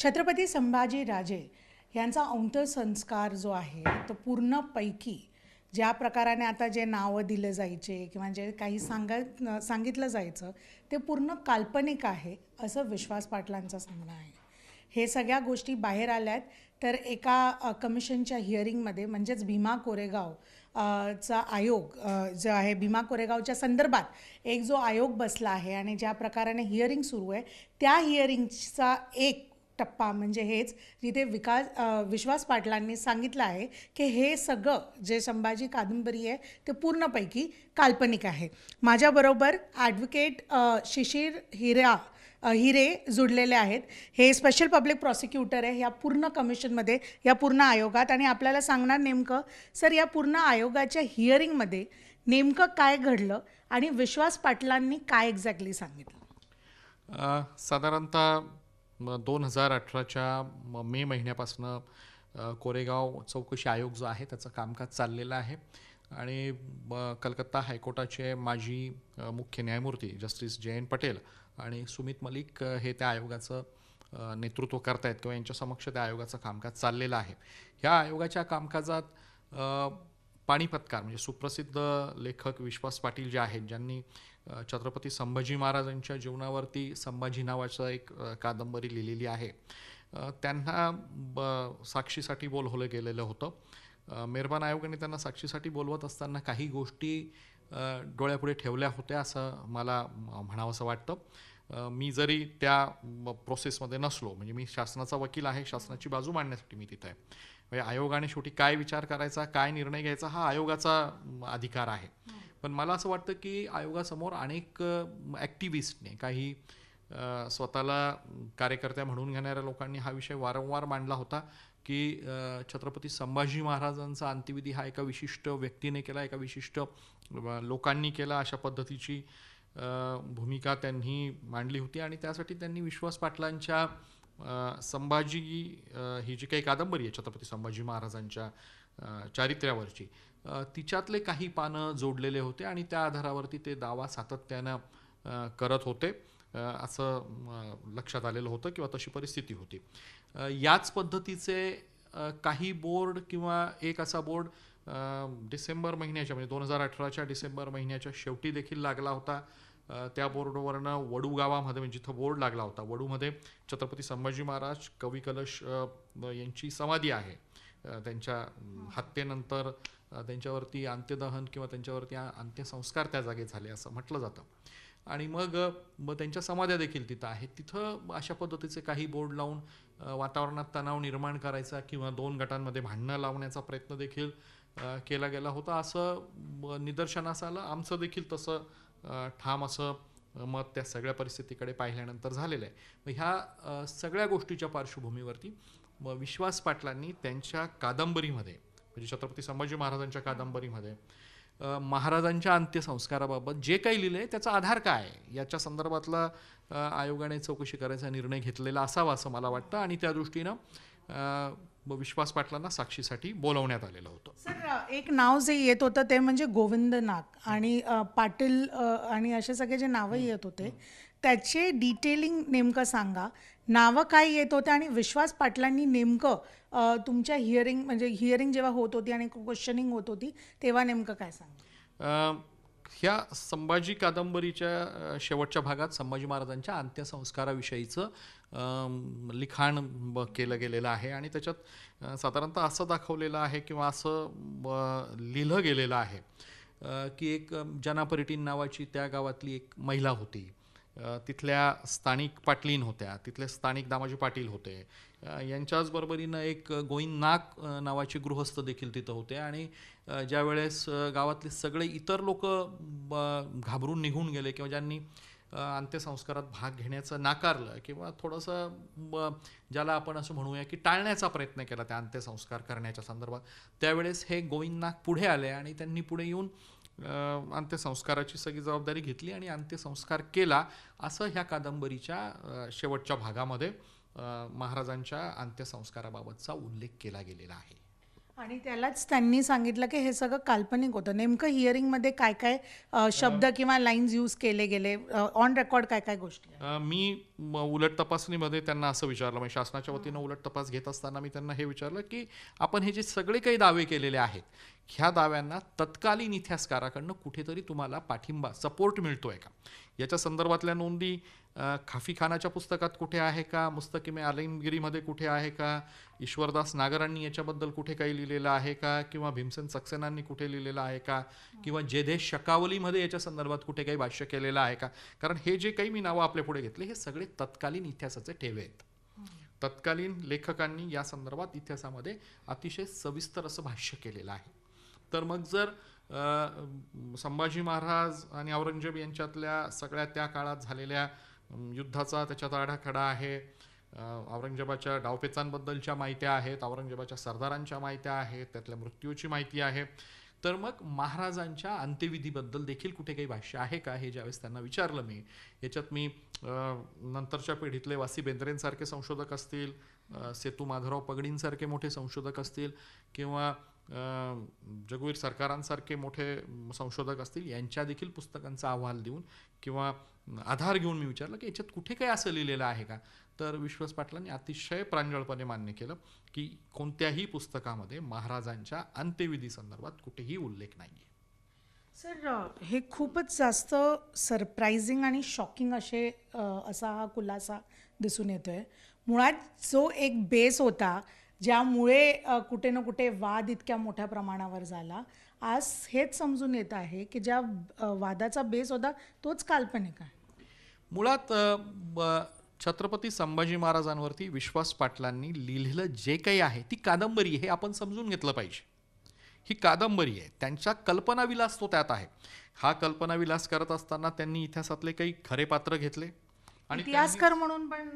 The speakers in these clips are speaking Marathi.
छत्रपती संभाजी राजे यांचा अंत्यसंस्कार जो आहे तो पूर्णपैकी ज्या प्रकाराने आता जे नावं दिले जायचे किंवा जे काही सांगितलं जायचं ते पूर्ण काल्पनिक आहे असं विश्वास पाटलांचं सांगणं आहे. हे सगळ्या गोष्टी बाहेर आल्यात तर एका कमिशनच्या हिअरिंगमध्ये म्हणजेच भीमा कोरेगाव चा आयोग जो आहे भीमा कोरेगावच्या संदर्भात एक जो आयोग बसला आहे आणि ज्या प्रकाराने हिअरिंग सुरू आहे त्या हिअरिंगचा एक टप्पा म्हणजे हेच जिथे विश्वास पाटलांनी सांगितलं आहे की हे सगळं जे संभाजी कादंबरी आहे ते पूर्णपैकी काल्पनिक आहे. माझ्याबरोबर ॲडव्होकेट शिशिर हिरे जुडलेले आहेत. हे स्पेशल पब्लिक प्रॉसिक्युटर आहे या पूर्ण कमिशनमध्ये, या पूर्ण आयोगात, आणि आपल्याला सांगणार नेमकं सर या पूर्ण आयोगाच्या हिअरिंगमध्ये नेमकं काय घडलं आणि विश्वास पाटलांनी काय एक्झॅक्टली सांगितलं. साधारणतः 2018च्या मे महिन्यापासून कोरेगाव चौकशी आयोग जो आहे त्याचं कामकाज चाललेलं आहे आणि कलकत्ता हायकोर्टाचे माजी मुख्य न्यायमूर्ती जस्टिस जयंत पटेल आणि सुमित मलिक हे त्या आयोगाचं नेतृत्व करतायत किंवा यांच्या समक्ष त्या आयोगाचं कामकाज चाललेलं आहे. ह्या आयोगाच्या कामकाजात पानिपतकार म्हणजे सुप्रसिद्ध लेखक विश्वास पाटील जे आहेत, ज्यांनी छत्रपती संभाजी महाराजांच्या जीवनावरती संभाजी नावाचं एक कादंबरी लिहिलेली आहे, त्यांना साक्षीसाठी बोलवलं गेलेलं होतं. मेहरबान आयोगाने त्यांना साक्षीसाठी बोलवत असताना काही गोष्टी डोळ्यापुढे ठेवल्या होत्या असं मला म्हणावंसं वाटतं. मी जरी त्या प्रोसेसमध्ये नसलो, म्हणजे मी शासनाचा वकील आहे, शासनाची बाजू मांडण्यासाठी मी तिथं आहे. म्हणजे आयोगाने शेवटी काय विचार करायचा, काय निर्णय घ्यायचा हा आयोगाचा अधिकार आहे. पण मला असं वाटतं की आयोगासमोर अनेक ॲक्टिव्हिस्टने, काही स्वतःला कार्यकर्त्या म्हणून घेणाऱ्या लोकांनी हा विषय वारंवार मांडला होता की छत्रपती संभाजी महाराजांचा अंत्यविधी हा एका विशिष्ट व्यक्तीने केला, एका विशिष्ट लोकांनी केला, अशा पद्धतीची भूमिका त्यांनी मांडली होती. आणि त्यासाठी त्यांनी विश्वास पाटलांच्या संभाजी ही जी काही कादंबरी आहे छत्रपती संभाजी महाराजांच्या चारित्र्यावरची, तिच्यातले काही पानं जोडलेले होते आणि त्या आधारावरती ते दावा सातत्यानं करत होते असं लक्षात आलेलं होतं किंवा तशी परिस्थिती होती. याच पद्धतीचे काही बोर्ड किंवा एक असा बोर्ड डिसेंबर महिन्याच्या म्हणजे 2018च्या डिसेंबर महिन्याच्या शेवटी देखील लागला होता. त्या बोर्डवरनं वडू गावामध्ये म्हणजे जिथं बोर्ड लागला होता वडूमध्ये छत्रपती संभाजी महाराज कवी कलश यांची समाधी आहे. त्यांच्या हत्येनंतर त्यांच्यावरती अंत्यदहन किंवा त्यांच्यावरती अंत्यसंस्कार त्या जागी झाले असं म्हटलं जातं. आणि मग त्यांच्या समाध्या देखील तिथं आहेत. तिथं अशा पद्धतीचे काही बोर्ड लावून वातावरणात तणाव निर्माण करायचा किंवा दोन गटांमध्ये भांडणं लावण्याचा प्रयत्न देखील केला गेला होता असं निदर्शनास आलं. आमचं देखील तसं ठाम असं मत त्या सगळ्या परिस्थितीकडे पाहिल्यानंतर झालेलं आहे. मग ह्या सगळ्या गोष्टीच्या पार्श्वभूमीवरती विश्वास पाटलांनी त्यांच्या कादंबरीमध्ये म्हणजे छत्रपती संभाजी महाराजांच्या कादंबरीमध्ये महाराजांच्या अंत्यसंस्काराबाबत जे काही लिहिलं आहे त्याचा आधार काय आहे याच्या संदर्भातला आयोगाने चौकशी करायचा निर्णय घेतलेला असावा असं मला वाटतं आणि त्या दृष्टीनं विश्वास पाटलांना साक्षीसाठी बोलवण्यात आलेलं होतं. सर एक नाव जे येत होतं ते म्हणजे गोविंद नाग आणि पाटील आणि असे सगळे जे नावं येत होते त्याचे डिटेलिंग नेमकं सांगा. नावं काय येत होते आणि विश्वास पाटलांनी नेमकं तुमच्या हिअरिंग जेव्हा होत होती आणि क्वेश्चनिंग होत होती तेव्हा नेमकं काय सांगा. ह्या संभाजी कादंबरीच्या शेवटच्या भागात संभाजी महाराजांच्या अंत्यसंस्काराविषयीचं लिखाण केलं गेलेलं आहे आणि त्याच्यात साधारणतः असं दाखवलेलं आहे किंवा असं लिहिलं गेलेलं आहे की एक जना परिटीन नावाची त्या गावातली एक महिला होती. तिथल्या स्थानिक पाटलीन होत्या, तिथले स्थानिक दामाजी पाटील होते, यांच्याच बरोबरीनं एक गोविंद नाग नावाचे गृहस्थ देखील तिथं होते. आणि ज्या वेळेस गावातले सगळे इतर लोक घाबरून निघून गेले किंवा ज्यांनी अंत्यसंस्कारात भाग घेण्याचं नाकारलं किंवा थोडंसं ज्याला आपण असं म्हणूया की टाळण्याचा प्रयत्न केला त्या अंत्यसंस्कार करण्याच्या संदर्भात, त्यावेळेस हे गोविंद नाग पुढे आले आणि त्यांनी पुढे येऊन अंत्यसंस्काराची सगळी जबाबदारी घेतली आणि अंत्यसंस्कार केला असं ह्या कादंबरीच्या शेवटच्या भागामध्ये महाराजांच्या अंत्यसंस्काराबाबतचा उल्लेख केला गेलेला आहे. आणि त्यालाच त्यांनी सांगितलं की हे सगळं काल्पनिक होतं. नेमकं हिअरिंगमध्ये काय काय शब्द किंवा लाईन्स यूज केले गेले, ऑन रेकॉर्ड काय काय गोष्टी? मी उलट तपासणीमध्ये त्यांना असं विचारलं, म्हणजे शासनाच्या वतीनं उलट तपास घेत असताना मी त्यांना हे विचारलं की आपण हे जे सगळे काही दावे केलेले आहेत ह्या दाव्यांना तत्कालीन इतिहासकाराकडनं कुठेतरी तुम्हाला पाठिंबा सपोर्ट मिळतोय का, याच्या संदर्भातल्या नोंदी खाफी खानाच्या पुस्तकात कुठे आहे का, मुस्तकिमे आलमगिरीमध्ये कुठे आहे का, ईश्वरदास नागरांनी याच्याबद्दल कुठे काही लिहिलेलं आहे का, किंवा भीमसेन सक्सेनांनी कुठे लिहिलेलं आहे का, किंवा जयदेश शकावलीमध्ये याच्या संदर्भात कुठे काही भाष्य केलेलं आहे का. कारण हे जे काही मी नावं आपल्या पुढे घेतले हे सगळे तत्कालीन इतिहासाचे ठेवे आहेत. तत्कालीन लेखकांनी या संदर्भात इतिहासामध्ये अतिशय सविस्तर असं भाष्य केलेलं आहे. तर मग जर संभाजी महाराज आणि औरंगजेब यांच्यातल्या सगळ्या त्या काळात झालेल्या युद्धाचा त्याच्यात आढाखडा आहे, औरंगजेबाच्या डावपेचांबद्दलच्या माहित्या आहेत, औरंगजेबाच्या सरदारांच्या माहित्या आहेत, त्यातल्या मृत्यूची माहिती आहे, तर मग महाराजांच्या अंत्यविधीबद्दल देखील कुठे काही भाष्य आहे का, हे ज्यावेळेस त्यांना विचारलं मी. याच्यात मी नंतरच्या पिढीतले वासी बेंद्रेंसारखे संशोधक असतील, सेतू माधवराव पगडींसारखे मोठे संशोधक असतील, किंवा जगवीर सरकारांसारखे मोठे संशोधक असतील, यांच्या देखील पुस्तकांचा अहवाल देऊन किंवा आधार घेऊन मी विचारलं की याच्यात कुठे काही असं लिहिलेलं आहे का. तर विश्वास पाटलांनी अतिशय प्रांजळपणे मान्य केलं की कोणत्याही पुस्तकामध्ये महाराजांच्या अंत्यविधी संदर्भात कुठेही उल्लेख नाही आहे. सर, हे खूपच जास्त सरप्रायझिंग आणि शॉकिंग असा हा खुलासा दिसून येतोय. मुळात जो एक बेस होता ज्यामुळे कुठे ना कुठे वाद इतक्या मोठ्या प्रमाणावर झाला, आज हेच समजून येत आहे की ज्या वादाचा बेस होता तोच काल्पनिक आहे. मुळात छत्रपती संभाजी महाराजांवरती विश्वास पाटलांनी लिहिलेलं जे काही आहे ती कादंबरी, हे आपण समजून घेतलं पाहिजे. ही कादंबरी आहे, त्यांचा कल्पनाविलास तो त्यात आहे. हा कल्पनाविलास करत असताना त्यांनी इतिहासातले काही खरे पात्र घेतले आणि इतिहासकार म्हणून पण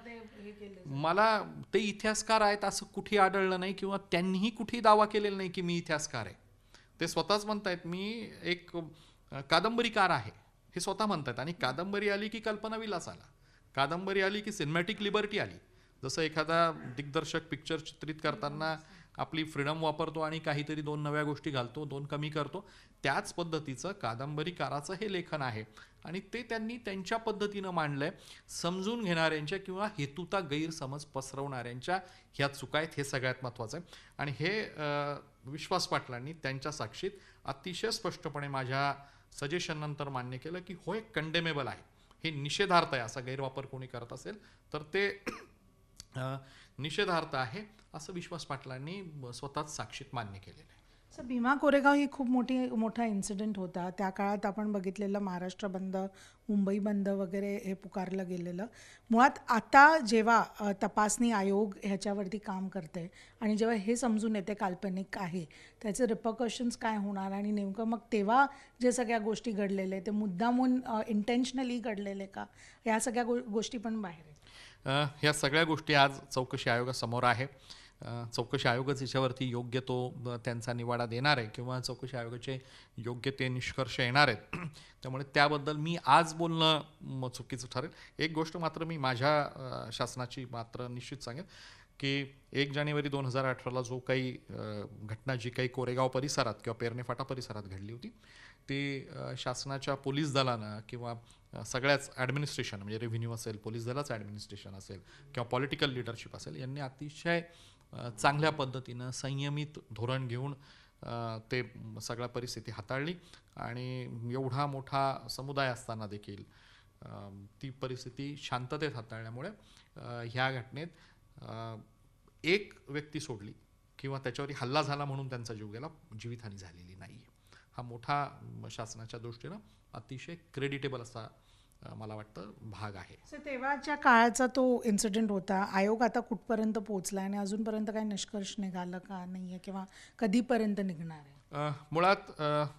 ते हे केले. मला ते इतिहासकार आहेत असं कुठेही आढळलं नाही, किंवा त्यांनीही कुठेही दावा केलेला नाही की मी इतिहासकार आहे. ते स्वतःच म्हणतायत मी एक कादंबरीकार आहे, हे स्वतः म्हणतात. आणि कादंबरी आली की कल्पनाविलास आला, कादंबरी आली की सिनेमॅटिक लिबर्टी आली. जसं एखादा दिग्दर्शक पिक्चर चित्रित करताना आपली फ्रीडम वापरतो आणि काहीतरी 2 नव्या गोष्टी घालतो, 2 कमी करतो, त्याच पद्धतीचं कादंबरीकाराचं हे लेखन आहे. आणि ते त्यांनी त्यांच्या पद्धतीनं मांडलंय. समजून घेणाऱ्यांच्या किंवा हेतुता गैरसमज पसरवणाऱ्यांच्या ह्या चुका आहेत, हे सगळ्यात महत्त्वाचं आहे. आणि हे विश्वास पाटलांनी त्यांच्या साक्षीत अतिशय स्पष्टपणे माझ्या सजेशननंतर मान्य केलं की होय, कंडेमेबल आहे, हे निषेधार्थ आहे. असा गैरवापर कोणी करत असेल तर ते निषेधार्थ आहे, असं विश्वास पाटलांनी स्वतःच साक्षीत मान्य केलेलं आहे. सर, भीमा कोरेगाव ही खूप मोठा इन्सिडेंट होता. त्या काळात आपण बघितलेलं महाराष्ट्र बंद, मुंबई बंद वगैरे हे पुकारलं गेलेलं. मुळात आता जेव्हा तपासणी आयोग ह्याच्यावरती काम करते आणि जेव्हा हे समजून येते काल्पनिक आहे, त्याचे रिपरकशन्स काय होणार, आणि नेमकं मग तेव्हा जे सगळ्या गोष्टी घडलेल्या ते मुद्दामून इंटेन्शनली घडलेले का, ह्या सगळ्या गोष्टी पण बाहेर आहेत. ह्या सगळ्या गोष्टी आज चौकशी आयोगासमोर आहे. चौकशी आयोगच याच्यावरती योग्य तो त्यांचा निवाडा देणार आहे, किंवा चौकशी आयोगाचे योग्य ते निष्कर्ष येणार आहेत. त्यामुळे त्याबद्दल मी आज बोलणं चुकीचं ठरेल. एक गोष्ट मात्र मी माझ्या शासनाची मात्र निश्चित सांगेन की 1 जानेवारी 2018ला जो काही घटना जी काही कोरेगाव परिसरात किंवा पेरणे फाटा परिसरात घडली होती, ती शासनाच्या पोलीस दलानं किंवा सगळ्याच ॲडमिनिस्ट्रेशन, म्हणजे रेव्हेन्यू असेल, पोलीस दलाचं ॲडमिनिस्ट्रेशन असेल, किंवा पॉलिटिकल लिडरशिप असेल, यांनी अतिशय चांगल्या पद्धतीनं संयमित धोरण घेऊन ते सगळ्या परिस्थिती हाताळली. आणि एवढा मोठा समुदाय असताना देखील ती परिस्थिती शांततेत हाताळल्यामुळे ह्या घटनेत एक व्यक्ती सोडली किंवा त्याच्यावरती हल्ला झाला म्हणून त्यांचा जीव गेला, जीवितहानी झालेली नाही. हा मोठा शासनाच्या दृष्टीनं अतिशय क्रेडिटेबल असा मला वाटतं भाग आहे. सर, तेव्हाच्या काळाचा तो इन्सिडेंट होता. आयोग आता कुठपर्यंत पोहोचला आणि अजूनपर्यंत काही निष्कर्ष निघालं का नाही आहे, किंवा कधीपर्यंत निघणार आहे? मुळात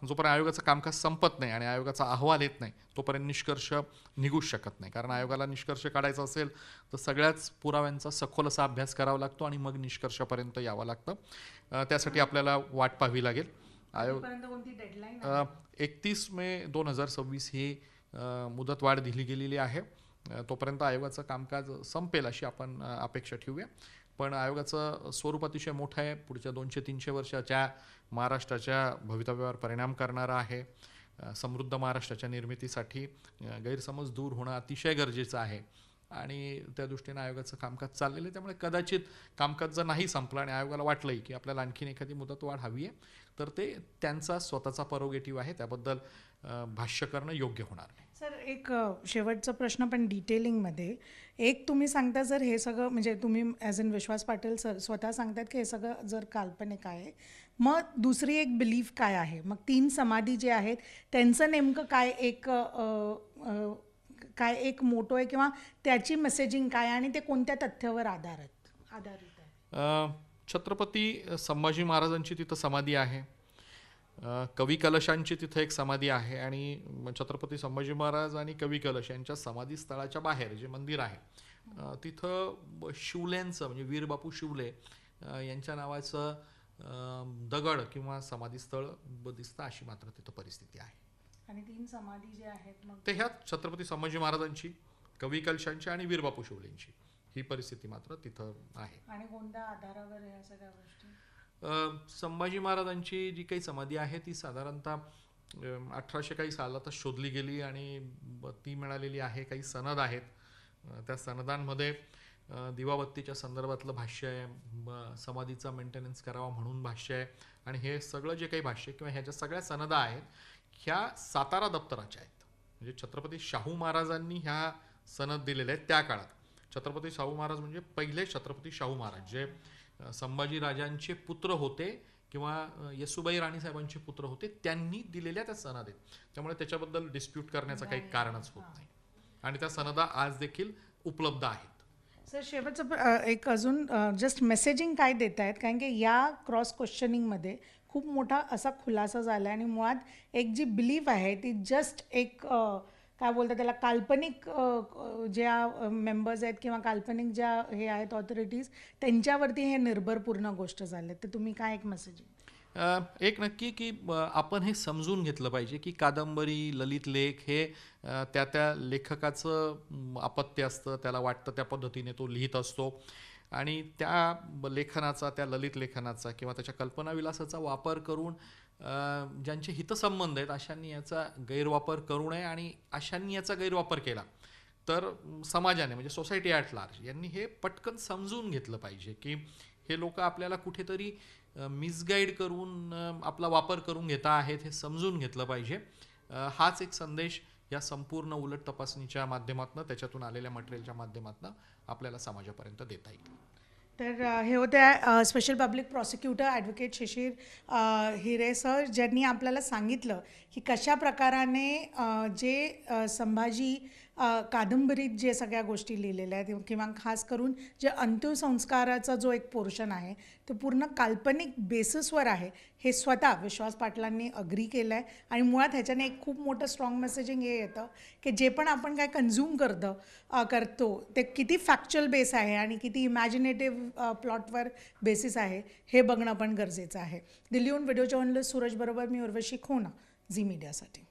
जोपर्यंत आयोगाचं कामकाज संपत नाही आणि आयोगाचा अहवाल येत नाही तोपर्यंत निष्कर्ष निघूच शकत नाही. कारण आयोगाला निष्कर्ष काढायचा असेल तर सगळ्याच पुराव्यांचा सखोल असा अभ्यास करावा लागतो आणि मग निष्कर्षापर्यंत यावं लागतं. त्यासाठी आपल्याला वाट पाहावी लागेल. आयोग 31 मे 2026 ही मुदतवाढ दिली गेलेली आहे. तोपर्यंत आयोगाचं कामकाज संपेल अशी आपण अपेक्षा ठेवूया. पण आयोगाचं स्वरूप अतिशय मोठं आहे, पुढच्या 200-300 वर्षाच्या महाराष्ट्राच्या भवितव्यावर परिणाम करणारा आहे. समृद्ध महाराष्ट्राच्या निर्मितीसाठी गैरसमज दूर होणं अतिशय गरजेचं आहे. आणि त्या दृष्टीने आयोगाचं कामकाज चाललेलं आहे. त्यामुळे कदाचित कामकाज जर नाही संपलं आणि आयोगाला वाटलंही की आपल्याला आणखीन एखादी मुदतवाढ हवी आहे, तर ते त्यांचा स्वतःचा प्रोगेटिव्ह आहे, त्याबद्दल भाष्य करणं योग्य होणार नाही. सर एक शेवटचा प्रश्न पण डिटेलिंगमध्ये. एक तुम्ही सांगता जर हे सगळं म्हणजे तुम्ही as in Vishwas Patil sir स्वतः सांगतात की हे सगळं जर काल्पनिक आहे, मग दुसरी एक बिलीफ काय आहे? मग 3 समाधी जे आहेत त्यांचं नेमकं काय एक मोटो आहे किंवा त्याची मेसेजिंग काय आणि ते कोणत्या तथ्यावर आधारित आहे? छत्रपती संभाजी महाराजांची तिथं समाधी आहे, कवी कलशांची तिथं एक समाधी आहे आणि छत्रपती संभाजी महाराज आणि कवी कलश यांच्या समाधी स्थळाच्या बाहेर जे मंदिर आहे तिथं शिवल्यांचं म्हणजे वीरबापू शिवले यांच्या नावाचं दगड किंवा समाधीस्थळ दिसतं, अशी मात्र तिथं परिस्थिती आहे. आणि 3 समाधी जे आहेत मग ते ह्या छत्रपती संभाजी महाराजांची, कवी कलशांची आणि वीरबापू शिवलेंची ही परिस्थिती मात्र तिथं आहे. आणि कोणत्या आधारावर या सगळ्या गोष्टी? संभाजी महाराजांची जी काही समाधी आहे ती साधारणतः 1800 काही सालातच शोधली गेली आणि ती मिळालेली आहे. काही सनद आहेत, त्या सनदांमध्ये दिवाबत्तीच्या संदर्भातलं भाष्य आहे, समाधीचा मेंटेनन्स करावा म्हणून भाष्य आहे आणि हे सगळं जे काही भाष्य किंवा ह्या ज्या सगळ्या सनदा आहेत ह्या सातारा दप्तराच्या आहेत. म्हणजे छत्रपती शाहू महाराजांनी ह्या सनद दिलेल्या आहेत त्या काळात. छत्रपती शाहू महाराज म्हणजे पहिले छत्रपती शाहू महाराज जे संभाजी राजांचे पुत्र होते किंवा येसुबाई राणीसाहेबांचे पुत्र होते, त्यांनी दिलेल्या त्या सनद आहेत. त्यामुळे त्याच्याबद्दल डिस्प्यूट करण्याचं काही कारणच होत नाही आणि त्या सनदा आज देखील उपलब्ध आहेत. सर शेवटचं एक अजून जस्ट मेसेजिंग काय देत आहेत? कारण की या क्रॉस क्वेश्चनिंगमध्ये खूप मोठा असा खुलासा झाला आणि मुळात एक जी बिलीफ आहे ती जस्ट एक काय बोलतात त्याला काल्पनिक ज्या मेंबर्स आहेत किंवा काल्पनिक ज्या हे आहेत ऑथॉरिटीज त्यांच्यावरती हे निर्भरपूर्ण गोष्ट झाले. तर तुम्ही काय एक मेसेजिंग? एक नक्की की आपण हे समजून घेतलं पाहिजे की कादंबरी, ललित लेख हे त्या लेखकाचं अपत्य असतं, त्याला वाटतं त्या पद्धतीने तो लिहित असतो आणि त्या लेखनाचा, त्या ललित लेखनाचा किंवा त्याच्या कल्पनाविलासाचा वापर करून ज्यांचे हितसंबंध आहेत अशांनी याचा गैरवापर करू नये आणि अशांनी याचा गैरवापर केला तर समाजाने म्हणजे सोसायटी ॲट लार्ज यांनी हे पटकन समजून घेतलं पाहिजे की हे लोक आपल्याला कुठेतरी मिसगाईड करून आपला वापर करून घेता आहेत, हे समजून घेतलं पाहिजे. हाच एक संदेश या संपूर्ण उलट तपासणीच्या माध्यमातून, त्याच्यातून आलेल्या मटेरियलच्या माध्यमातून आपल्याला समाजापर्यंत देता येईल. तर हे होते स्पेशल पब्लिक प्रॉसिक्युटर ॲडव्होकेट शिशिर हिरे सर, ज्यांनी आपल्याला सांगितलं की कशा प्रकाराने जे संभाजी कादंबरीत जे सगळ्या गोष्टी लिहिलेल्या आहेत किंवा खास करून जे अंत्यसंस्काराचा जो एक पोर्शन आहे ते पूर्ण काल्पनिक बेसिसवर आहे हे स्वतः विश्वास पाटलांनी अग्री केलं आहे. आणि मुळात ह्याच्याने एक खूप मोठं स्ट्रॉंग मेसेजिंग हे येतं की जे पण आपण काय कन्झ्युम करतो ते किती फॅक्च्युअल बेस आहे आणि किती इमॅजिनेटिव्ह प्लॉटवर बेसिस आहे हे बघणं पण गरजेचं आहे. दिल्लीहून व्हिडिओ जर्नलिस्ट सूरज बरोबर मी उर्वशी खोना, झी मीडियासाठी.